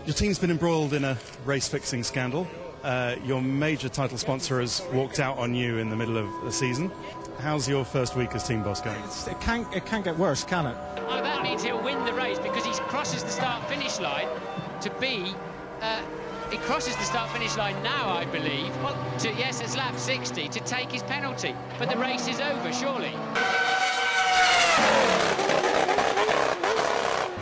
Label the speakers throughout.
Speaker 1: Your team's been embroiled in a race-fixing scandal. Your major title sponsor has walked out on you in the middle of the season. How's your first week as team boss going?
Speaker 2: It can't get worse, can it?
Speaker 3: Oh, that means he'll win the race because he crosses the start-finish line to be... he crosses the start-finish line now, I believe. Well, yes, it's lap 60 to take his penalty. But the race is over, surely.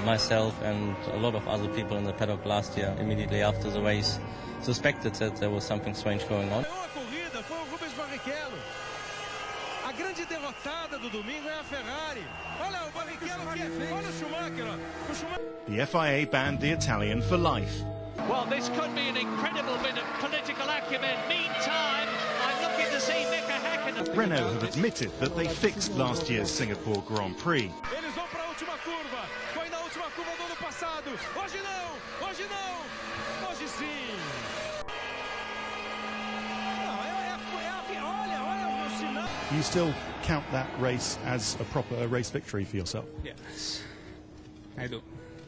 Speaker 4: Myself and a lot of other people in the paddock last year, immediately after the race, suspected that there was something strange going on.
Speaker 5: A grande derrotada do domingo é a Ferrari. Olha o Barrichello que é feio. Olha o Schumacher. O Schumacher.
Speaker 1: The FIA banned the Italian for life.
Speaker 6: Well, this could be an incredible bit of political acumen. Meantime, I'm looking to see Mika Häkkinen.
Speaker 1: Renault have admitted that they fixed last year's Singapore Grand Prix.
Speaker 5: Eles vão para a última curva. Foi na última curva do ano passado. Hoje não. Hoje não. Hoje sim.
Speaker 1: Do you still count that race as a proper race victory for yourself?
Speaker 2: Yes, I do.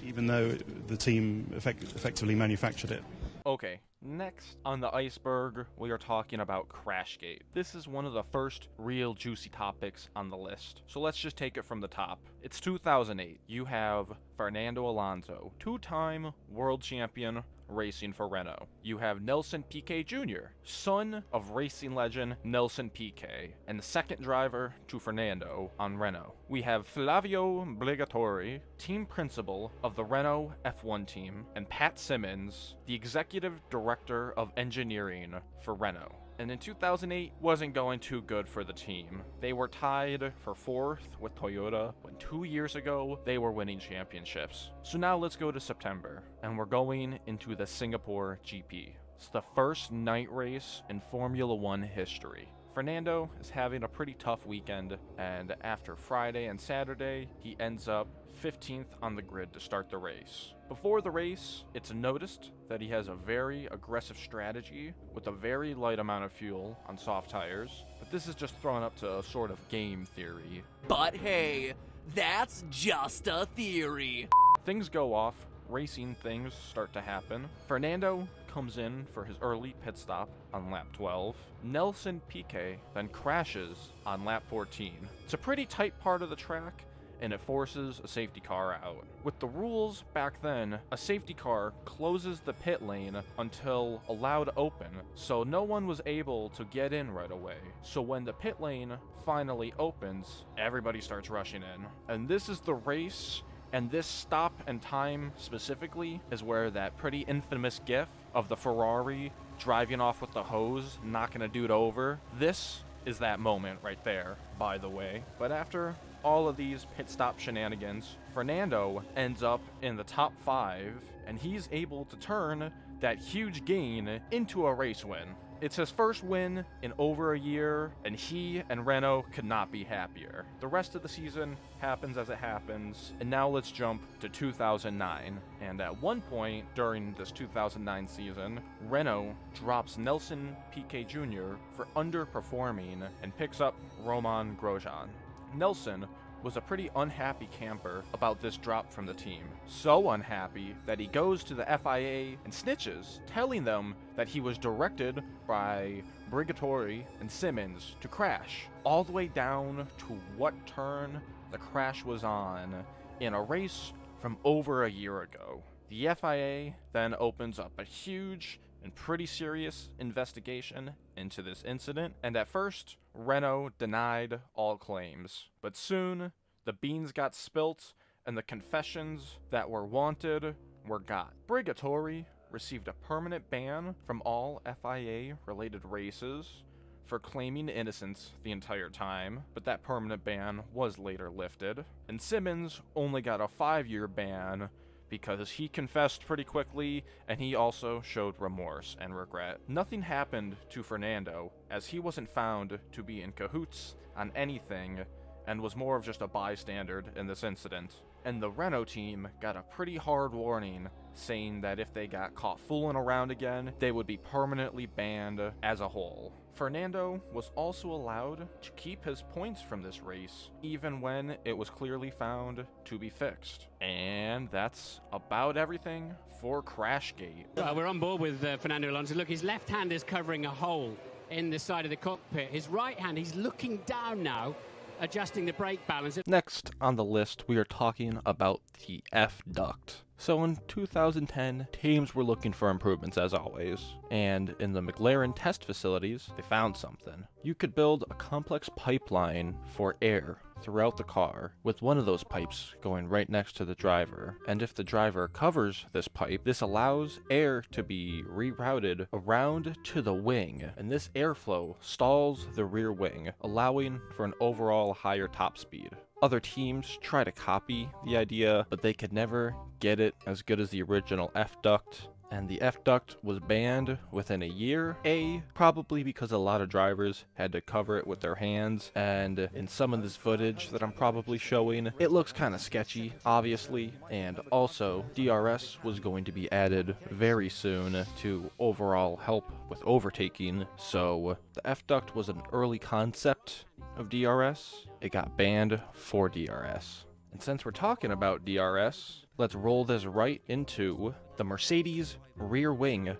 Speaker 1: Even though the team effectively manufactured it?
Speaker 7: Okay, next on the iceberg, we are talking about Crashgate. This is one of the first real juicy topics on the list. So let's just take it from the top. It's 2008. You have Fernando Alonso, two-time world champion racing for Renault. You have Nelson Piquet Jr., son of racing legend Nelson Piquet, and the second driver to Fernando on Renault. We have Flavio Brigatore, team principal of the Renault F1 team, and Pat Simmons, the executive director of engineering for Renault. And in 2008, wasn't going too good for the team. They were tied for 4th with Toyota when 2 years ago they were winning championships. So now let's go to September, and we're going into the Singapore GP. It's the first night race in Formula One history. Fernando is having a pretty tough weekend, and after Friday and Saturday, he ends up 15th on the grid to start the race. Before the race, it's noticed that he has a very aggressive strategy with a very light amount of fuel on soft tires, but this is just thrown up to a sort of game theory.
Speaker 8: But hey, that's just a theory.
Speaker 7: Things go off, racing things start to happen. Fernando comes in for his early pit stop on lap 12. Nelson Piquet then crashes on lap 14. It's a pretty tight part of the track, and it forces a safety car out. With the rules back then, a safety car closes the pit lane until allowed open, so no one was able to get in right away. So when the pit lane finally opens, everybody starts rushing in. And this is the race, and this stop and time specifically is where that pretty infamous gif of the Ferrari driving off with the hose, knocking a dude over. This is that moment right there, by the way. But after all of these pit stop shenanigans, Fernando ends up in the top 5, and he's able to turn that huge gain into a race win. It's his first win in over a year, and he and Renault could not be happier. The rest of the season happens as it happens, and now let's jump to 2009. And at one point during this 2009 season, Renault drops Nelson Piquet Jr. for underperforming and picks up Romain Grosjean. Nelson was a pretty unhappy camper about this drop from the team. So unhappy that he goes to the FIA and snitches, telling them that he was directed by Brigatore and Simmons to crash, all the way down to what turn the crash was on in a race from over a year ago. The FIA then opens up a huge and pretty serious investigation into this incident, and at first, Renault denied all claims. But soon, the beans got spilt, and the confessions that were wanted were got. Brigatore received a permanent ban from all FIA-related races for claiming innocence the entire time, but that permanent ban was later lifted. And Simmons only got a 5-year ban because he confessed pretty quickly, and he also showed remorse and regret. Nothing happened to Fernando, as he wasn't found to be in cahoots on anything, and was more of just a bystander in this incident. and the Renault team got a pretty hard warning saying that if they got caught fooling around again, they would be permanently banned as a whole. Fernando was also allowed to keep his points from this race, even when it was clearly found to be fixed. And that's about everything for Crashgate.
Speaker 3: Well, we're on board with Fernando Alonso. Look, his left hand is covering a hole in the side of the cockpit. His right hand, he's looking down now, adjusting the brake balance.
Speaker 7: Next on the list, we are talking about the F-duct. So in 2010, teams were looking for improvements as always, and in the McLaren test facilities, they found something. You could build a complex pipeline for air throughout the car, with one of those pipes going right next to the driver. And if the driver covers this pipe, this allows air to be rerouted around to the wing, and this airflow stalls the rear wing, allowing for an overall higher top speed. Other teams try to copy the idea, but they could never get it as good as the original F-duct, and the F-duct was banned within a year. Probably because a lot of drivers had to cover it with their hands, and in some of this footage that I'm probably showing, it looks kind of sketchy, obviously, and also DRS was going to be added very soon to overall help with overtaking, so the F-duct was an early concept of DRS. It got banned for DRS. And since we're talking about DRS, let's roll this right into the Mercedes rear wing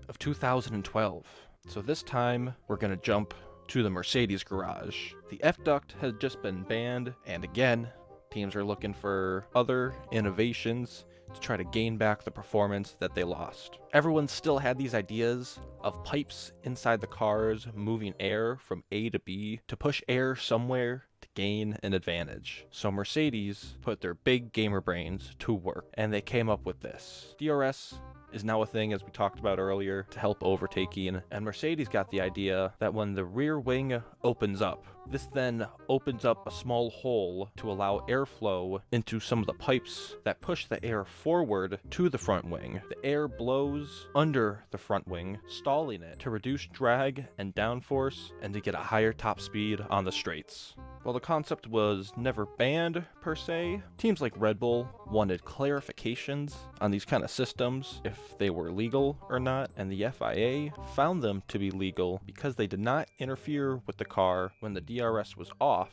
Speaker 7: of 2012. So this time, we're going to jump to the Mercedes garage. The F-duct has just been banned, and again, teams are looking for other innovations to try to gain back the performance that they lost. Everyone still had these ideas of pipes inside the cars moving air from A to B to push air somewhere to gain an advantage. So Mercedes put their big gamer brains to work, and they came up with this. DRS is now a thing, as we talked about earlier, to help overtaking, and Mercedes got the idea that when the rear wing opens up, this then opens up a small hole to allow airflow into some of the pipes that push the air forward to the front wing. The air blows under the front wing, stalling it to reduce drag and downforce and to get a higher top speed on the straights. While the concept was never banned per se, teams like Red Bull wanted clarifications on these kind of systems, if they were legal or not, and the FIA found them to be legal because they did not interfere with the car when the DRS was off,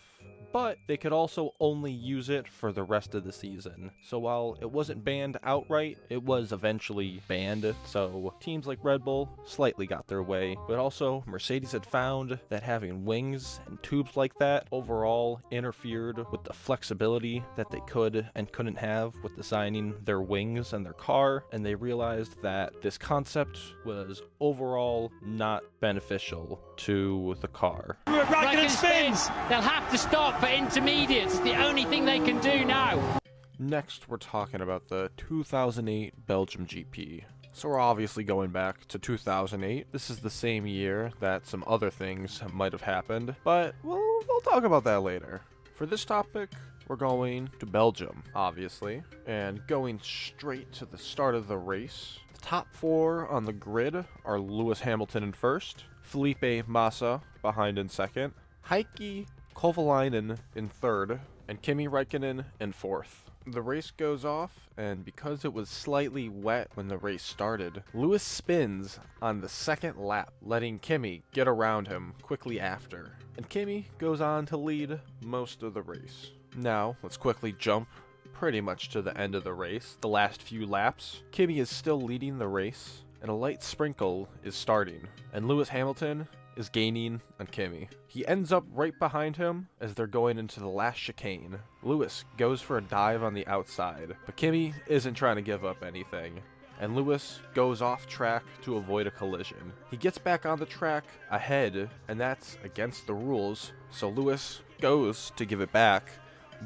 Speaker 7: but they could also only use it for the rest of the season. So while it wasn't banned outright, it was eventually banned, so teams like Red Bull slightly got their way, but also Mercedes had found that having wings and tubes like that overall interfered with the flexibility that they could and couldn't have with designing their wings and their car, and they realized that this concept was overall not beneficial to the car.
Speaker 3: Raikkonen spins! They'll have to stop for intermediates. It's the only thing they can do now.
Speaker 7: Next, we're talking about the 2008 Belgian GP. So we're obviously going back to 2008. This is the same year that some other things might have happened, but we'll talk about that later. For this topic, we're going to Belgium, obviously, and going straight to the start of the race. The top four on the grid are Lewis Hamilton in first, Felipe Massa behind in second, Heikki Kovalainen in third, and Kimi Räikkönen in fourth. The race goes off, and because it was slightly wet when the race started, Lewis spins on the second lap, letting Kimi get around him quickly after. And Kimi goes on to lead most of the race. Now, let's quickly jump pretty much to the end of the race, the last few laps. Kimi is still leading the race, and a light sprinkle is starting, and Lewis Hamilton is gaining on Kimi. He ends up right behind him as they're going into the last chicane. Lewis goes for a dive on the outside, but Kimi isn't trying to give up anything, and Lewis goes off track to avoid a collision. He gets back on the track ahead, and that's against the rules, so Lewis goes to give it back,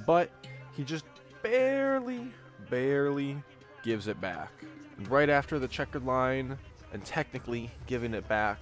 Speaker 7: but he just barely gives it back. And right after the checkered line and technically giving it back,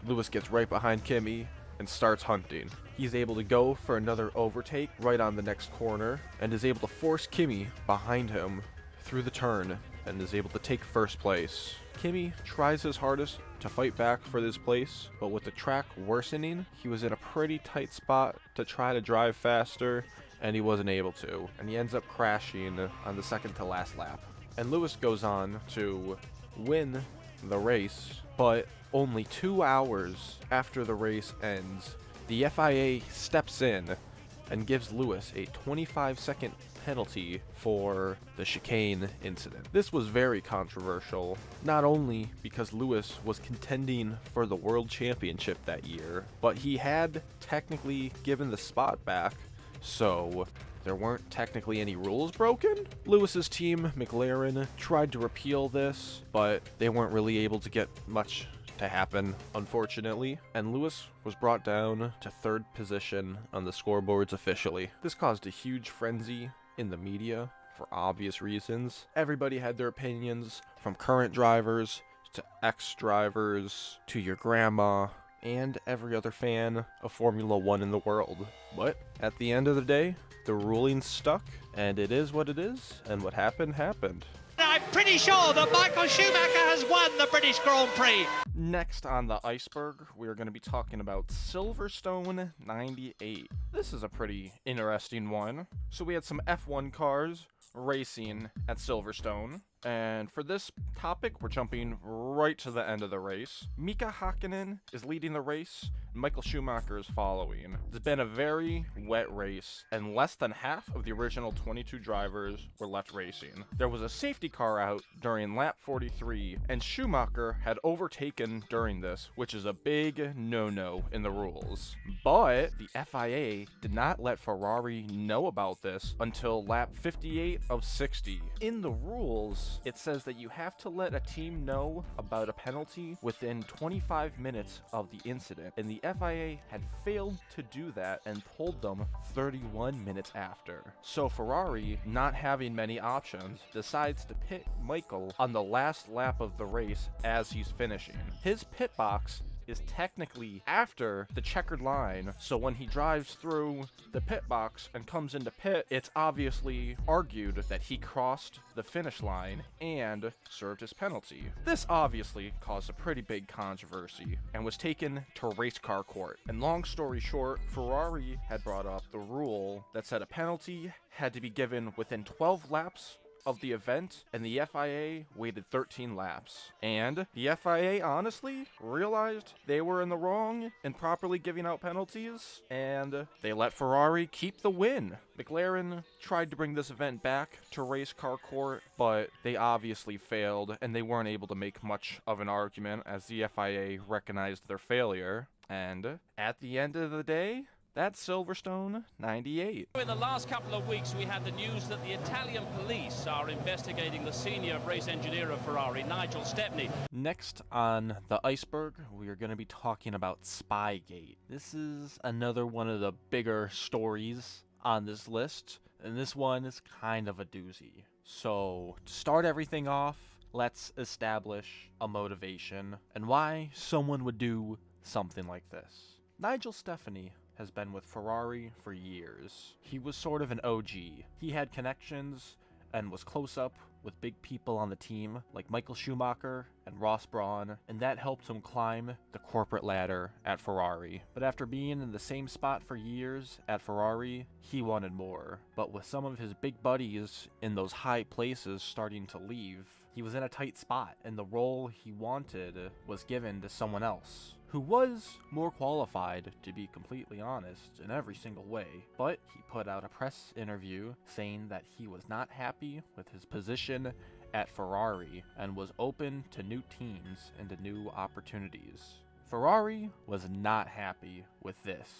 Speaker 7: Lewis gets right behind Kimi and starts hunting. He's able to go for another overtake right on the next corner and is able to force Kimi behind him through the turn and is able to take first place. Kimi tries his hardest to fight back for this place, but with the track worsening, he was in a pretty tight spot to try to drive faster and he wasn't able to, and he ends up crashing on the second to last lap. And Lewis goes on to win the race, but only 2 hours after the race ends, the FIA steps in and gives Lewis a 25-second penalty for the chicane incident. This was very controversial, not only because Lewis was contending for the World Championship that year, but he had technically given the spot back, so there weren't technically any rules broken. Lewis's team, McLaren, tried to repeal this, but they weren't really able to get much to happen, unfortunately, and Lewis was brought down to 3rd position on the scoreboards officially. This caused a huge frenzy in the media for obvious reasons. Everybody had their opinions, from current drivers to ex-drivers to your grandma and every other fan of Formula 1 in the world. But at the end of the day, the ruling stuck, and it is what it is, and what happened happened.
Speaker 6: I'm pretty sure that Michael Schumacher has won the British Grand Prix.
Speaker 7: Next on the Iceberg, we're going to be talking about Silverstone 98. This is a pretty interesting one. So we had some F1 cars racing at Silverstone. And for this topic, we're jumping right to the end of the race. Mika Hakkinen is leading the race, and Michael Schumacher is following. It's been a very wet race, and less than half of the original 22 drivers were left racing. There was a safety car out during lap 43, and Schumacher had overtaken during this, which is a big no-no in the rules. But the FIA did not let Ferrari know about this until lap 58 of 60. In the rules, it says that you have to let a team know about a penalty within 25 minutes of the incident, and the FIA had failed to do that and told them 31 minutes after. So Ferrari, not having many options, decides to pit Michael on the last lap of the race as he's finishing. His pit box is technically after the checkered line, so when he drives through the pit box and comes into pit, it's obviously argued that he crossed the finish line and served his penalty. This obviously caused a pretty big controversy and was taken to race car court. And long story short, Ferrari had brought up the rule that said a penalty had to be given within 12 laps of the event, and the FIA waited 13 laps. And the FIA honestly realized they were in the wrong in properly giving out penalties, and they let Ferrari keep the win. McLaren tried to bring this event back to race car court, but they obviously failed, and they weren't able to make much of an argument as the FIA recognized their failure. And at the end of the day, that's Silverstone 98.
Speaker 6: In the last couple of weeks, we had the news that the Italian police are investigating the senior race engineer of Ferrari, Nigel Stepney.
Speaker 7: Next on the Iceberg, we are going to be talking about Spygate. This is another one of the bigger stories on this list, and this one is kind of a doozy. So, to start everything off, let's establish a motivation and why someone would do something like this. Nigel Stepney has been with Ferrari for years. He was sort of an OG. He had connections and was close up with big people on the team like Michael Schumacher and Ross Brawn, and that helped him climb the corporate ladder at Ferrari. But after being in the same spot for years at Ferrari, he wanted more. But with some of his big buddies in those high places starting to leave, he was in a tight spot, and the role he wanted was given to someone else, who was more qualified, to be completely honest, in every single way. But he put out a press interview saying that he was not happy with his position at Ferrari and was open to new teams and to new opportunities. Ferrari was not happy with this.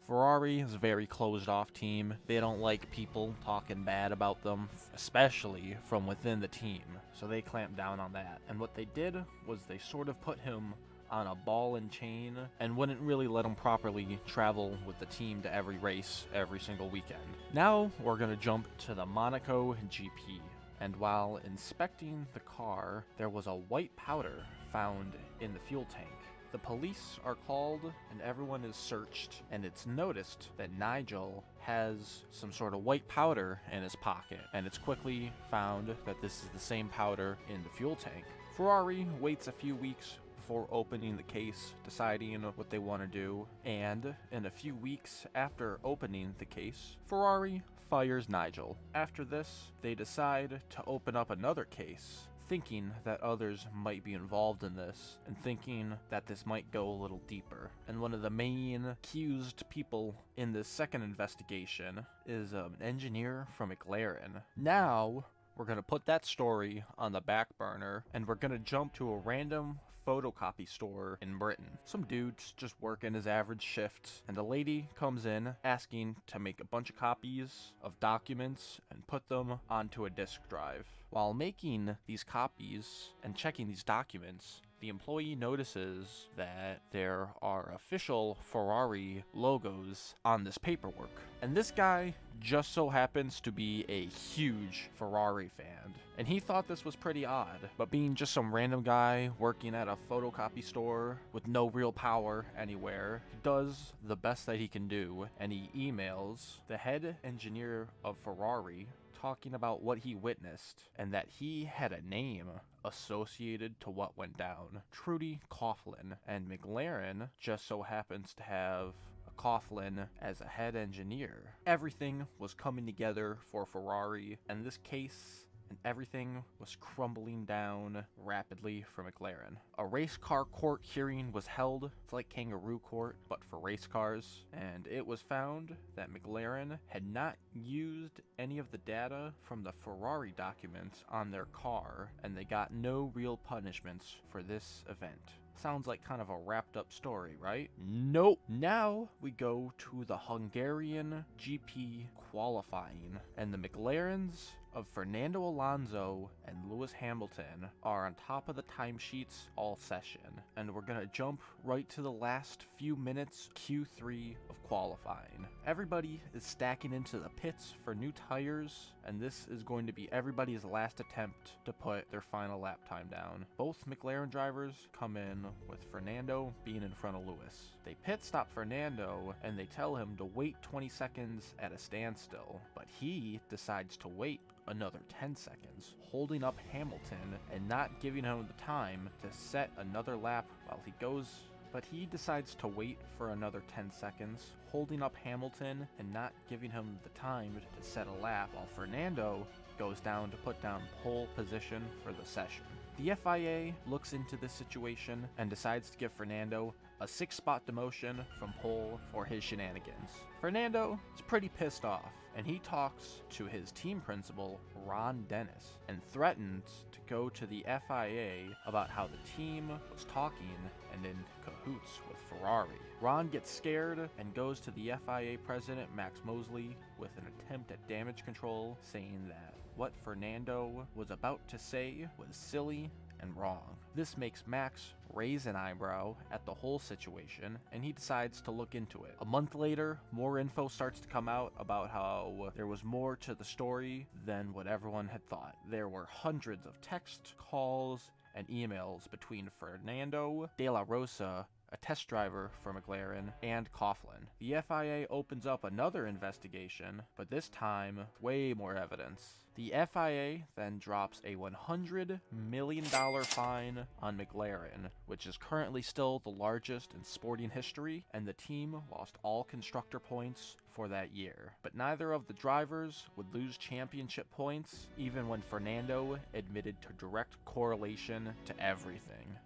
Speaker 7: Ferrari is a very closed-off team. They don't like people talking bad about them, especially from within the team, so they clamped down on that. And what they did was they sort of put him on a ball and chain and wouldn't really let him properly travel with the team to every race every single weekend. Now we're going to jump to the Monaco GP. And while inspecting the car, there was a white powder found in the fuel tank. The police are called and everyone is searched, and it's noticed that Nigel has some sort of white powder in his pocket, and it's quickly found that this is the same powder in the fuel tank. Ferrari waits a few weeks before opening the case, deciding what they want to do, and in a few weeks after opening the case, Ferrari fires Nigel. After this, they decide to open up another case, thinking that others might be involved in this, and thinking that this might go a little deeper. And one of the main accused people in this second investigation is an engineer from McLaren. Now, we're going to put that story on the back burner, and we're going to jump to a random photocopy store in Britain. Some dude's just working his average shift, and a lady comes in asking to make a bunch of copies of documents and put them onto a disk drive. While making these copies and checking these documents, the employee notices that there are official Ferrari logos on this paperwork. And this guy just so happens to be a huge Ferrari fan. And he thought this was pretty odd, but being just some random guy working at a photocopy store with no real power anywhere, he does the best that he can do, and he emails the head engineer of Ferrari talking about what he witnessed and that he had a name associated to what went down. Trudy Coughlin, and McLaren just so happens to have Coughlin as a head engineer. Everything was coming together for Ferrari, and this case and everything was crumbling down rapidly for McLaren. A race car court hearing was held. It's like kangaroo court, but for race cars. And it was found that McLaren had not used any of the data from the Ferrari documents on their car, and they got no real punishments for this event. Sounds like kind of a wrapped up story, right? Nope. Now we go to the Hungarian GP qualifying, and the McLarens of Fernando Alonso and Lewis Hamilton are on top of the timesheets all session, and we're gonna jump right to the last few minutes, Q3 of qualifying. Everybody is stacking into the pits for new tires, and this is going to be everybody's last attempt to put their final lap time down. Both McLaren drivers come in with Fernando being in front of Lewis. They pit stop Fernando and they tell him to wait 20 seconds at a standstill, but he decides to wait another 10 seconds, holding up Hamilton and not giving him the time to set another lap while he goes. But he decides to wait for another 10 seconds, holding up Hamilton and not giving him the time to set a lap, while Fernando goes down to put down pole position for the session. The FIA looks into this situation and decides to give Fernando a 6-spot demotion from pole for his shenanigans. Fernando is pretty pissed off, and he talks to his team principal, Ron Dennis, and threatens to go to the FIA about how the team was talking and in cahoots with Ferrari. Ron gets scared and goes to the FIA president, Max Mosley, with an attempt at damage control, saying that what Fernando was about to say was silly and wrong. This makes Max raise an eyebrow at the whole situation, and he decides to look into it. A month later, more info starts to come out about how there was more to the story than what everyone had thought. There were hundreds of text calls and emails between Fernando De La Rosa, a test driver for McLaren, and Coughlin. The FIA opens up another investigation, but this time, way more evidence. The FIA then drops a $100 million fine on McLaren, which is currently still the largest in sporting history, and the team lost all constructor points for that year. But neither of the drivers would lose championship points, even when Fernando admitted to direct correlation to everything.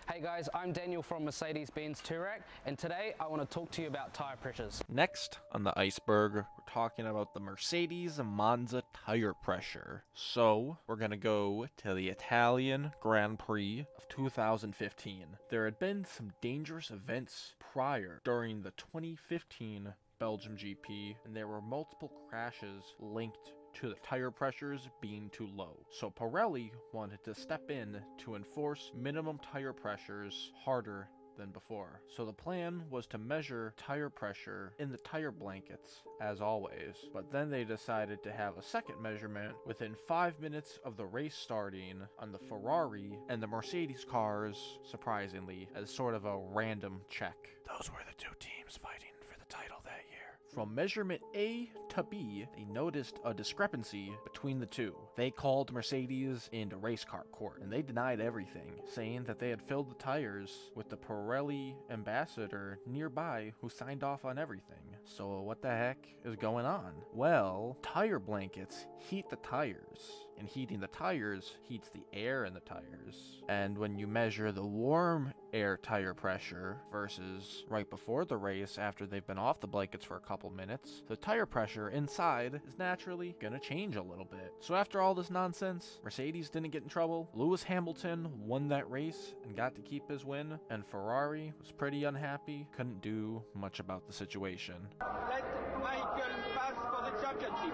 Speaker 9: Hey guys, I'm Daniel from Mercedes-Benz Touareg, and today I want to talk to you about tire pressures.
Speaker 7: Next on the Iceberg, we're talking about the Mercedes Monza tire pressure. So, we're gonna go to the Italian Grand Prix of 2015. There had been some dangerous events prior during the 2015 Belgian GP, and there were multiple crashes linked to the tire pressures being too low. So Pirelli wanted to step in to enforce minimum tire pressures harder than before. So the plan was to measure tire pressure in the tire blankets, as always, but then they decided to have a second measurement within 5 minutes of the race starting on the Ferrari and the Mercedes cars, surprisingly, as sort of a random check. Those were the two teams fighting for the title that year. From measurement A to B, they noticed a discrepancy between the two. They called Mercedes into race car court, and they denied everything, saying that they had filled the tires with the Pirelli ambassador nearby who signed off on everything. So what the heck is going on? Well, tire blankets heat the tires, and heating the tires heats the air in the tires. And when you measure the warm air tire pressure versus right before the race after they've been off the blankets for a couple minutes, the tire pressure inside is naturally gonna change a little bit. So after all this nonsense, Mercedes didn't get in trouble, Lewis Hamilton won that race and got to keep his win, and Ferrari was pretty unhappy, couldn't do much about the situation.
Speaker 5: Let Michael pass for the championship.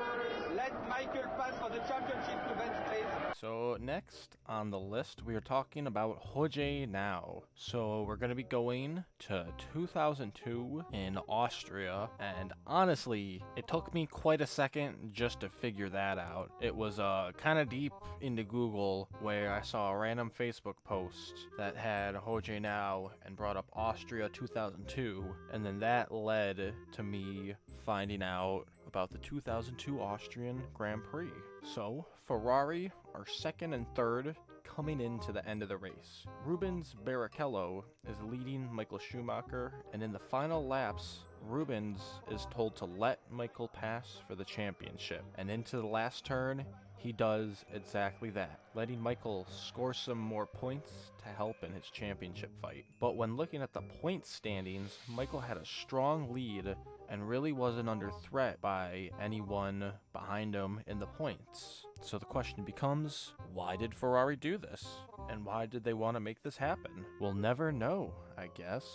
Speaker 5: Let Michael pass for the championship to bench place.
Speaker 7: So next on the list, we are talking about Yuji Ide. So we're going to be going to 2002 in Austria, and honestly, it took me quite a second just to figure that out. It was kind of deep into Google where I saw a random Facebook post that had Yuji Ide and brought up Austria 2002, and then that led to me finding out about the 2002 Austrian Grand Prix. So, Ferrari are second and third coming into the end of the race. Rubens Barrichello is leading Michael Schumacher, and in the final laps, Rubens is told to let Michael pass for the championship. And into the last turn, he does exactly that, letting Michael score some more points to help in his championship fight. But when looking at the point standings, Michael had a strong lead and really wasn't under threat by anyone behind him in the points. So the question becomes, why did Ferrari do this? And why did they want to make this happen? We'll never know, I guess.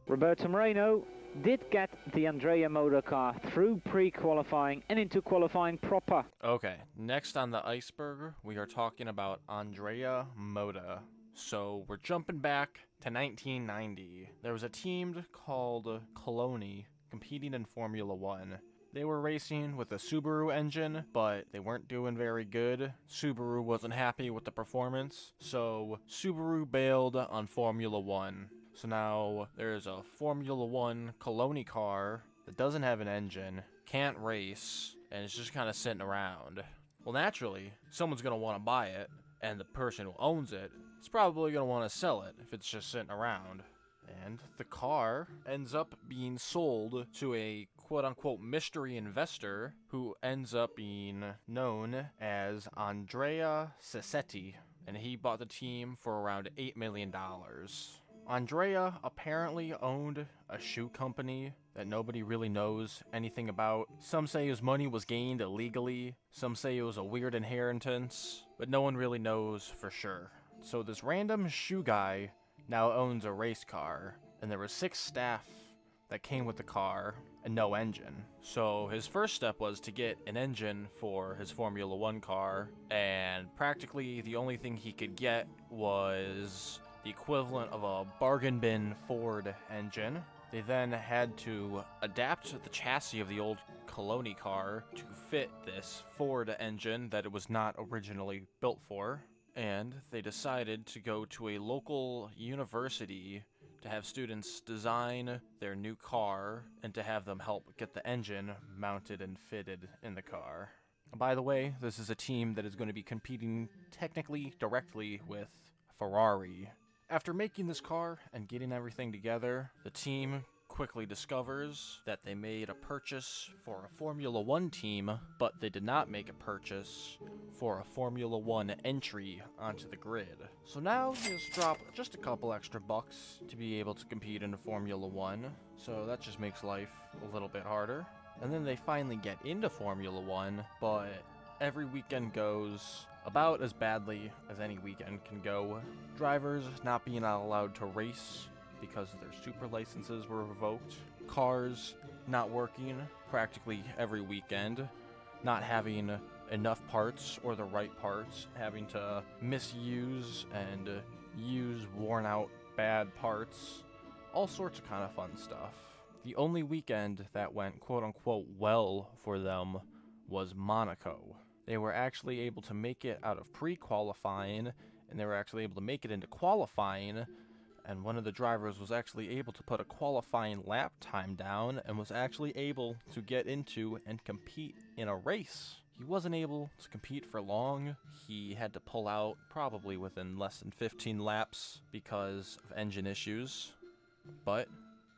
Speaker 10: Roberto Moreno did get the Andrea Moda car through pre-qualifying and into qualifying proper.
Speaker 7: Okay, next on the iceberg, we are talking about Andrea Moda. So we're jumping back to 1990. There was a team called Coloni competing in Formula 1. They were racing with a Subaru engine, but they weren't doing very good. Subaru wasn't happy with the performance, so Subaru bailed on Formula 1. So now there's a Formula 1 Coloni car that doesn't have an engine, can't race, and it's just kind of sitting around. Well, naturally, someone's going to want to buy it, and the person who owns it is probably going to want to sell it if it's just sitting around. And the car ends up being sold to a quote-unquote mystery investor who ends up being known as Andrea Sassetti, and he bought the team for around $8 million. Andrea apparently owned a shoe company that nobody really knows anything about. Some say his money was gained illegally, some say it was a weird inheritance, but no one really knows for sure. So this random shoe guy now owns a race car, and there were 6 staff that came with the car and no engine. So his first step was to get an engine for his Formula 1 car, and practically the only thing he could get was the equivalent of a bargain bin Ford engine. They then had to adapt the chassis of the old Coloni car to fit this Ford engine that it was not originally built for. And they decided to go to a local university to have students design their new car and to have them help get the engine mounted and fitted in the car. By the way, this is a team that is going to be competing technically directly with Ferrari. After making this car and getting everything together, the team quickly discovers that they made a purchase for a Formula 1 team, but they did not make a purchase for a Formula 1 entry onto the grid. So now he has dropped just a couple extra bucks to be able to compete in Formula 1, so that just makes life a little bit harder. And then they finally get into Formula 1, but every weekend goes about as badly as any weekend can go. Drivers not being allowed to race because their super licenses were revoked, cars not working practically every weekend, not having enough parts or the right parts, having to misuse and use worn out bad parts, all sorts of kind of fun stuff. The only weekend that went quote-unquote well for them was Monaco. They were actually able to make it out of pre-qualifying, and they were actually able to make it into qualifying, and one of the drivers was actually able to put a qualifying lap time down and was actually able to get into and compete in a race. He wasn't able to compete for long. He had to pull out probably within less than 15 laps because of engine issues, but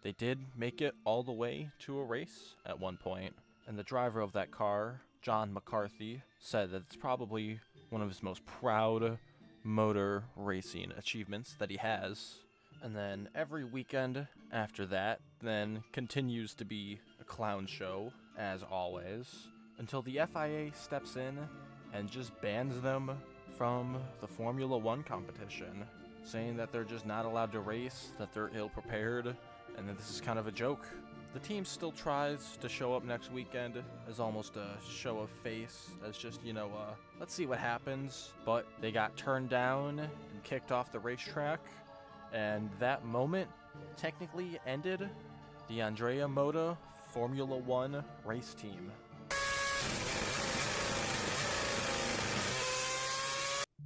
Speaker 7: they did make it all the way to a race at one point. And the driver of that car, John McCarthy, said that it's probably one of his most proud motor racing achievements that he has. And then every weekend after that then continues to be a clown show, as always, until the FIA steps in and just bans them from the Formula One competition, saying that they're just not allowed to race, that they're ill-prepared, and that this is kind of a joke. The team still tries to show up next weekend as almost a show of face, as just, let's see what happens. But they got turned down and kicked off the racetrack, and that moment technically ended the Andrea Moda Formula One race team.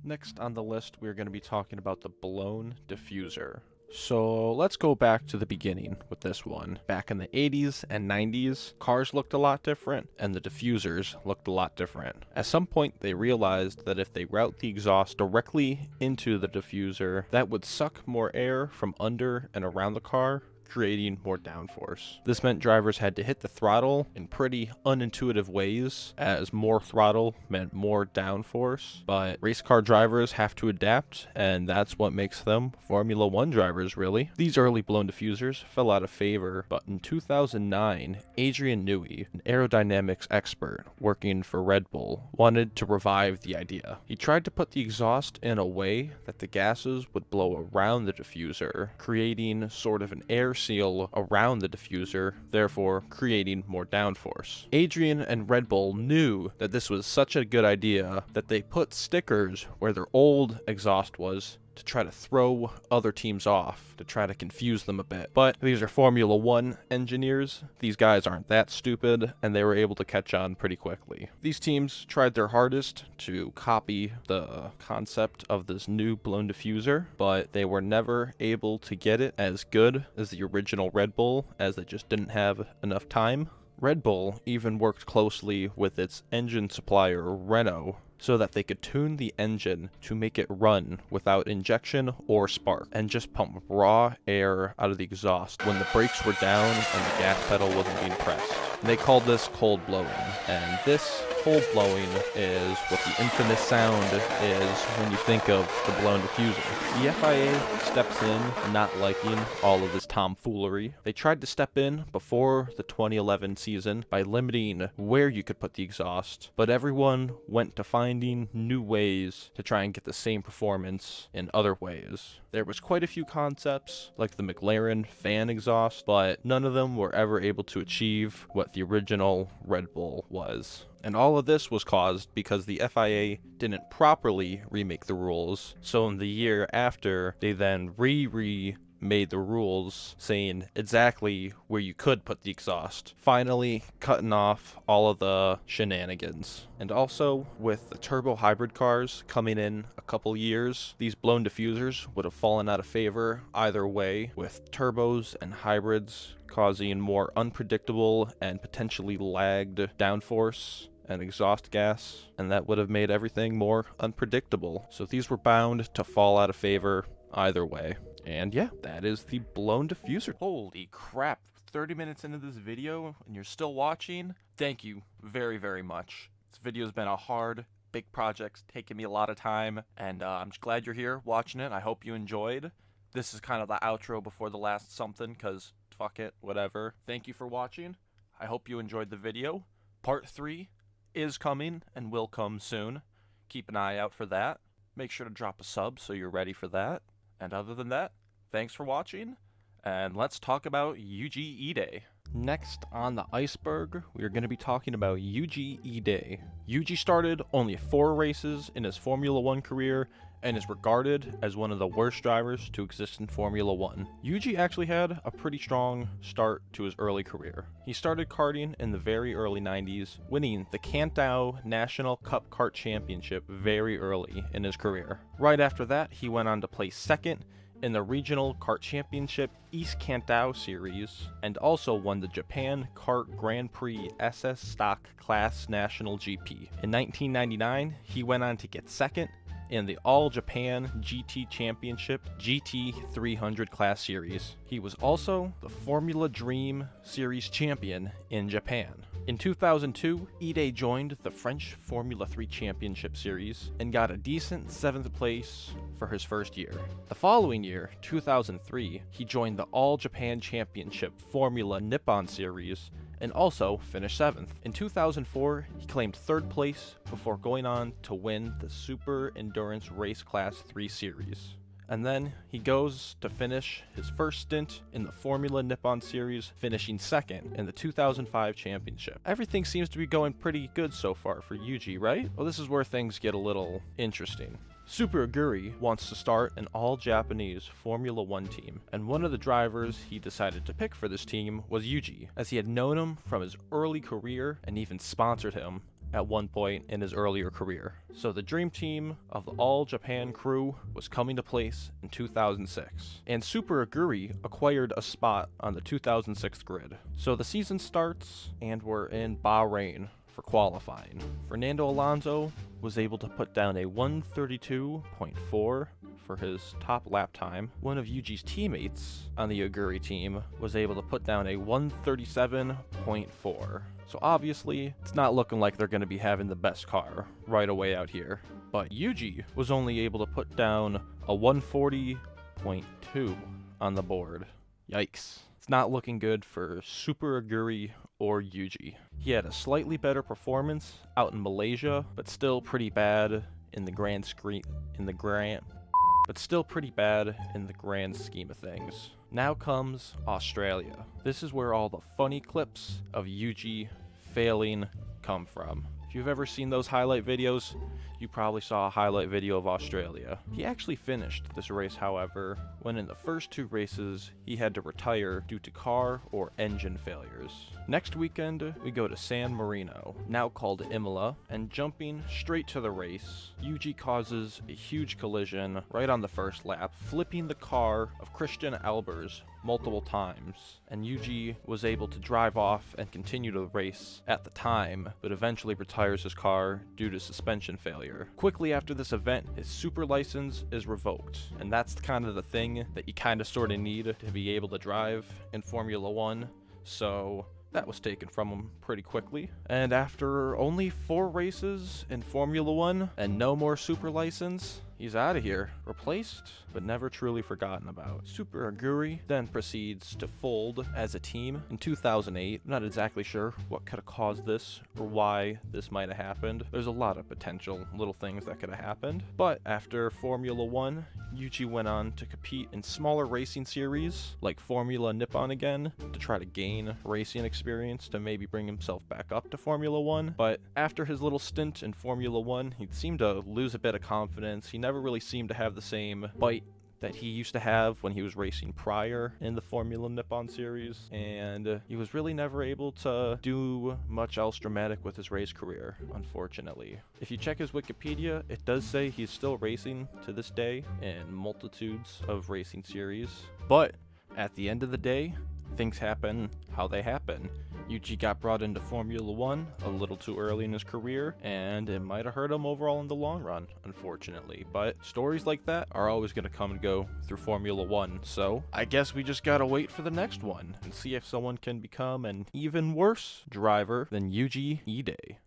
Speaker 7: Next on the list, we're going to be talking about the blown diffuser. So let's go back to the beginning with this one. Back in the 80s and 90s, cars looked a lot different and the diffusers looked a lot different. At some point, they realized that if they route the exhaust directly into the diffuser, that would suck more air from under and around the car, creating more downforce. This meant drivers had to hit the throttle in pretty unintuitive ways, as more throttle meant more downforce, but race car drivers have to adapt, and that's what makes them Formula One drivers, really. These early blown diffusers fell out of favor, but in 2009, Adrian Newey, an aerodynamics expert working for Red Bull, wanted to revive the idea. He tried to put the exhaust in a way that the gases would blow around the diffuser, creating sort of an air seal around the diffuser, therefore creating more downforce. Adrian and Red Bull knew that this was such a good idea that they put stickers where their old exhaust was to try to throw other teams off, to try to confuse them a bit. But these are Formula One engineers. These guys aren't that stupid, and they were able to catch on pretty quickly. These teams tried their hardest to copy the concept of this new blown diffuser, but they were never able to get it as good as the original Red Bull, as they just didn't have enough time. Red Bull even worked closely with its engine supplier, Renault, so that they could tune the engine to make it run without injection or spark, and just pump raw air out of the exhaust when the brakes were down and the gas pedal wasn't being pressed. And they called this cold blowing, and this cold blowing is what the infamous sound is when you think of the blown diffuser. The FIA steps in, not liking all of this tomfoolery. They tried to step in before the 2011 season by limiting where you could put the exhaust, but everyone went to finding new ways to try and get the same performance in other ways. There was quite a few concepts, like the McLaren fan exhaust, but none of them were ever able to achieve what the original Red Bull was. And all of this was caused because the FIA didn't properly remake the rules. So in the year after, they then made the rules saying exactly where you could put the exhaust, finally cutting off all of the shenanigans. And also, with the turbo hybrid cars coming in a couple years, these blown diffusers would have fallen out of favor either way, with turbos and hybrids causing more unpredictable and potentially lagged downforce and exhaust gas, and that would have made everything more unpredictable. So these were bound to fall out of favor either way. And yeah, that is the blown diffuser. Holy crap, 30 minutes into this video and you're still watching? Thank you very, very much. This video's been a hard, big project, taking me a lot of time, and I'm just glad you're here watching it. I hope you enjoyed. This is kind of the outro before the last something, because fuck it, whatever. Thank you for watching. I hope you enjoyed the video. Part 3 is coming and will come soon. Keep an eye out for that. Make sure to drop a sub so you're ready for that. And other than that, thanks for watching, and let's talk about Yuji Ide. Next on the Iceberg, we are going to be talking about Yuji Ide. Yuji started only 4 races in his Formula One career and is regarded as one of the worst drivers to exist in Formula One. Yuji actually had a pretty strong start to his early career. He started karting in the very early 90s, winning the Kantao National Cup Kart Championship very early in his career. Right after that, he went on to place second in the Regional Kart Championship East Kantao Series, and also won the Japan Kart Grand Prix SS Stock Class National GP. In 1999, he went on to get second in the All Japan GT Championship GT 300 class series. He was also the Formula Dream Series champion in Japan. In 2002, Ide joined the French Formula 3 Championship Series and got a decent 7th place for his first year. The following year, 2003, he joined the All Japan Championship Formula Nippon Series and also finished 7th. In 2004, he claimed 3rd place before going on to win the Super Endurance Race Class 3 Series. And then he goes to finish his first stint in the Formula Nippon Series, finishing 2nd in the 2005 championship. Everything seems to be going pretty good so far for Yuji, right? Well, this is where things get a little interesting. Super Aguri wants to start an all-Japanese Formula 1 team, and one of the drivers he decided to pick for this team was Yuji, as he had known him from his early career and even sponsored him at one point in his earlier career. So the dream team of the all-Japan crew was coming to place in 2006, and Super Aguri acquired a spot on the 2006 grid. So the season starts, and we're in Bahrain for qualifying. Fernando Alonso was able to put down a 132.4 for his top lap time. One of Yuji's teammates on the Aguri team was able to put down a 137.4. So obviously, it's not looking like they're going to be having the best car right away out here. But Yuji was only able to put down a 140.2 on the board. Yikes. It's not looking good for Super Aguri or Yuji. He had a slightly better performance out in Malaysia, but still pretty bad in the grand scheme of things. Now comes Australia. This is where all the funny clips of Yuji failing come from. If you've ever seen those highlight videos, you probably saw a highlight video of Australia. He actually finished this race, however, when in the first 2 races he had to retire due to car or engine failures. Next weekend, we go to San Marino, now called Imola, and jumping straight to the race, Yuji causes a huge collision right on the first lap, flipping the car of Christian Albers multiple times, and Yuji was able to drive off and continue the race at the time, but eventually retires his car due to suspension failure. Quickly after this event, his super license is revoked, and that's kind of the thing that you kind of sort of need to be able to drive in Formula 1, so that was taken from him pretty quickly. And after only 4 races in Formula 1 and no more super license, he's out of here, replaced but never truly forgotten about. Super Aguri then proceeds to fold as a team in 2008. I'm not exactly sure what could have caused this or why this might have happened. There's a lot of potential little things that could have happened. But after Formula 1, Yuji went on to compete in smaller racing series like Formula Nippon again to try to gain racing experience to maybe bring himself back up to Formula 1. But after his little stint in Formula 1, he seemed to lose a bit of confidence. He never really seemed to have the same bite that he used to have when he was racing prior in the Formula Nippon series, and he was really never able to do much else dramatic with his race career, unfortunately. If you check his Wikipedia, it does say he's still racing to this day in multitudes of racing series, but at the end of the day, things happen how they happen. Yuji got brought into Formula 1 a little too early in his career, and it might have hurt him overall in the long run, unfortunately. But stories like that are always going to come and go through Formula 1, so I guess we just gotta wait for the next one and see if someone can become an even worse driver than Yuji Ide.